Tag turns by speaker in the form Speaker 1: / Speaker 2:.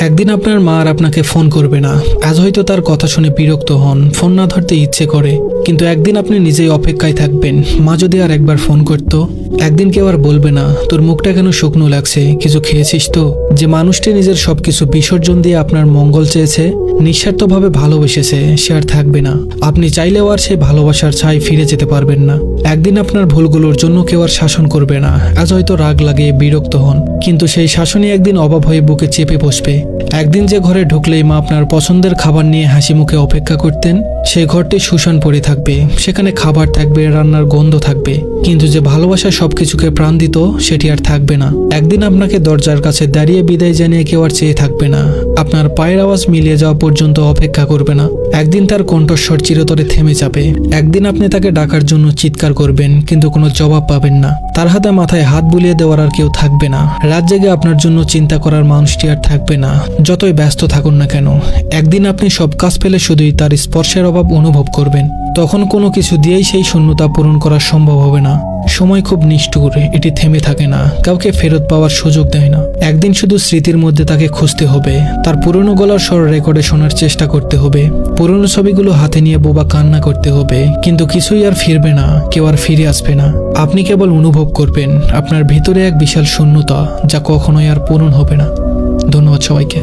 Speaker 1: একদিন আপনার মা আর আপনাকে ফোন করবে না। আজ হয়তো তার কথা শুনে বিরক্ত হন, ফোন না ধরতে ইচ্ছে করে, কিন্তু একদিন আপনি নিজেই অপেক্ষায় থাকবেন। মা যদি আর একবার ফোন করতো। একদিন কেউ আর বলবে না, তোর মুখটা কেন শুকনো লাগছে, কিছু খেয়েছিস তো? যে মানুষটি নিজের সবকিছু বিসর্জন দিয়ে আপনার মঙ্গল চেয়েছে, নিঃস্বার্থভাবে ভালোবেসেছে, সে আর থাকবে না। আপনি চাইলেও আর সেই ভালোবাসার ছাই ফিরে যেতে পারবেন না। একদিন আপনার ভুলগুলোর জন্য কেউ আর শাসন করবে না। আজ হয়তো রাগ লাগে, বিরক্ত হন, কিন্তু সেই শাসনই একদিন অভাব হয়ে বুকে চেপে বসবে। একদিন যে ঘরে ঢুকলেই মা আপনার পছন্দের খাবার নিয়ে হাসি মুখে অপেক্ষা করতেন, সেই ঘরটি শুষণ পড়ে থাকবে। সেখানে খাবার থাকবে, রান্নার গন্ধ থাকবে, কিন্তু যে ভালোবাসা সবকিছুকে প্রাণ দিত, সেটি আর থাকবে না। একদিন আপনাকে দরজার কাছে দাঁড়িয়ে বিদায় জানিয়ে কেউ আর চেয়ে থাকবে না। আপনার পায়ের আওয়াজ মিলিয়ে যাওয়া পর্যন্ত অপেক্ষা করবে না। একদিন তার কণ্ঠস্বর চিরতরে থেমে যাবে। একদিন আপনি তাকে ডাকার জন্য চিৎকার করবেন, কিন্তু কোনো জবাব পাবেন না। তার হাতে মাথায় হাত বুলিয়ে দেওয়ার আর কেউ থাকবে না। রাত জেগে আপনার জন্য চিন্তা করার মানুষটি আর থাকবে না, যতই ব্যস্ত থাকুন না কেন। একদিন আপনি সব কাজ ফেলে শুধুই তার স্পর্শের অভাব অনুভব করবেন। তখন কোনো কিছু দিয়েই সেই শূন্যতা পূরণ করা সম্ভব হবে না। সময় খুব নিষ্ঠুর, এটি থেমে থাকে না, কাউকে ফেরত পাওয়ার সুযোগ দেয় না। একদিন শুধু স্মৃতির মধ্যে তাকে খুঁজতে হবে, তার পুরনো গলার স্বর রেকর্ডে শোনার চেষ্টা করতে হবে, পুরনো ছবিগুলো হাতে নিয়ে বোবা কান্না করতে হবে, কিন্তু কিছুই আর ফিরবে না, কেউ আর ফিরে আসবে না। আপনি কেবল অনুভব করবেন আপনার ভিতরে এক বিশাল শূন্যতা, যা কখনোই আর পূরণ হবে না। ধন্যবাদ সবাইকে।